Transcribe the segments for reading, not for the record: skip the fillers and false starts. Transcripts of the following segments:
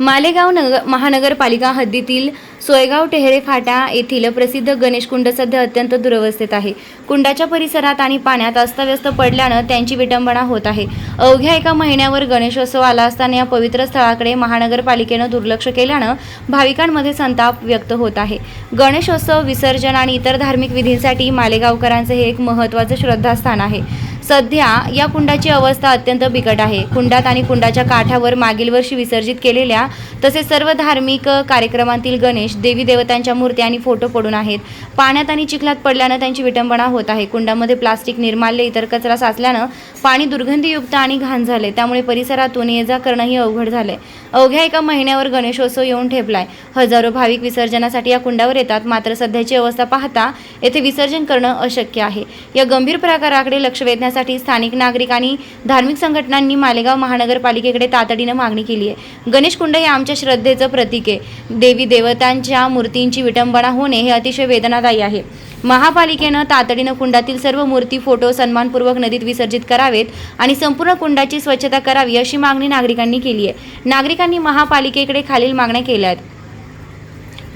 मालेगाव महानगरपालिका हद्दीतील सोयगाव टेहरे फाटा येथील प्रसिद्ध गणेश कुंड सध्या अत्यंत दुरवस्थेत आहे. कुंडाच्या परिसरात आणि पाण्यात अस्ताव्यस्त पडल्यानं त्यांची विटंबना होत आहे. अवघ्या एका महिन्यावर गणेशोत्सव आला असताना या पवित्र स्थळाकडे महानगरपालिकेनं दुर्लक्ष केल्यानं भाविकांमध्ये संताप व्यक्त होत आहे. गणेशोत्सव, विसर्जन आणि इतर धार्मिक विधींसाठी मालेगावकरांचे हे एक महत्त्वाचे श्रद्धास्थान आहे. सध्या या कुंडाची अवस्था अत्यंत बिकट आहे. कुंडात आणि कुंडाच्या काठावर मागील वर्षी विसर्जित केलेल्या तसेच सर्व धार्मिक कार्यक्रमांतील गणेश, देवी देवतांच्या मूर्ती आणि फोटो पडून आहेत. पाण्यात आणि चिखलात पडल्यानं त्यांची विटंबना होत आहे. कुंडामध्ये प्लास्टिक, निर्माल्य, इतर कचरा साचल्यानं पाणी दुर्गंधीयुक्त आणि घाण झाले. त्यामुळे परिसरातून ये जा करणंही अवघड झाले. अवघ्या एका महिन्यावर गणेशोत्सव येऊन ठेपलाय. हजारो भाविक विसर्जनासाठी या कुंडावर येतात. मात्र सध्याची अवस्था पाहता येथे विसर्जन करणं अशक्य आहे. या गंभीर प्रकाराकडे लक्ष वेधण्यासाठी स्थानिक नागरिक आणि धार्मिक संघटनांनी मालेगाव महानगरपालिकेकडे तातडीनं मागणी केली आहे. गणेश कुंड हे आमच्या श्रद्धेचं प्रतीक आहे. देवी देवतांच्या मूर्तींची विटंबना होणे हे अतिशय वेदनादायी आहे. महापालिकेनं तातडीनं कुंडातील सर्व मूर्ती, फोटो सन्मानपूर्वक नदीत विसर्जित करावेत आणि संपूर्ण कुंडाची स्वच्छता करावी अशी मागणी नागरिकांनी केली आहे. नागरिकांनी महापालिकेकडे खालील मागण्या केल्या आहेत.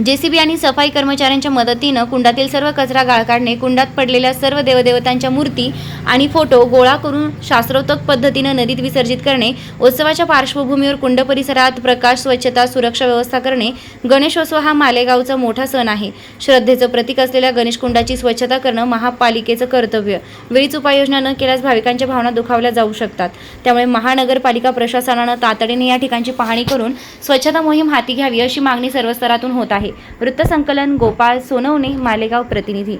जेसीबी आणि सफाई कर्मचाऱ्यांच्या मदतीनं कुंडातील सर्व कचरा गाळ काढणे, कुंडात पडलेल्या सर्व देवदेवतांच्या मूर्ती आणि फोटो गोळा करून शास्त्रोक्त पद्धतीनं नदीत विसर्जित करणे, उत्सवाच्या पार्श्वभूमीवर कुंड परिसरात प्रकाश, स्वच्छता, सुरक्षा व्यवस्था करणे. गणेशोत्सव हा मालेगावचा मोठा सण आहे. श्रद्धेचं प्रतीक असलेल्या गणेश कुंडाची स्वच्छता करणं महापालिकेचं कर्तव्य. वेळीच उपाययोजना न केल्यास भाविकांच्या भावना दुखावल्या जाऊ शकतात. त्यामुळे महानगरपालिका प्रशासनानं तातडीने या ठिकाणची पाहणी करून स्वच्छता मोहीम हाती घ्यावी अशी मागणी सर्व स्तरातून होत आहे. वृत्तसंकलन गोपाळ सोनवणे, मालेगाव प्रतिनिधी.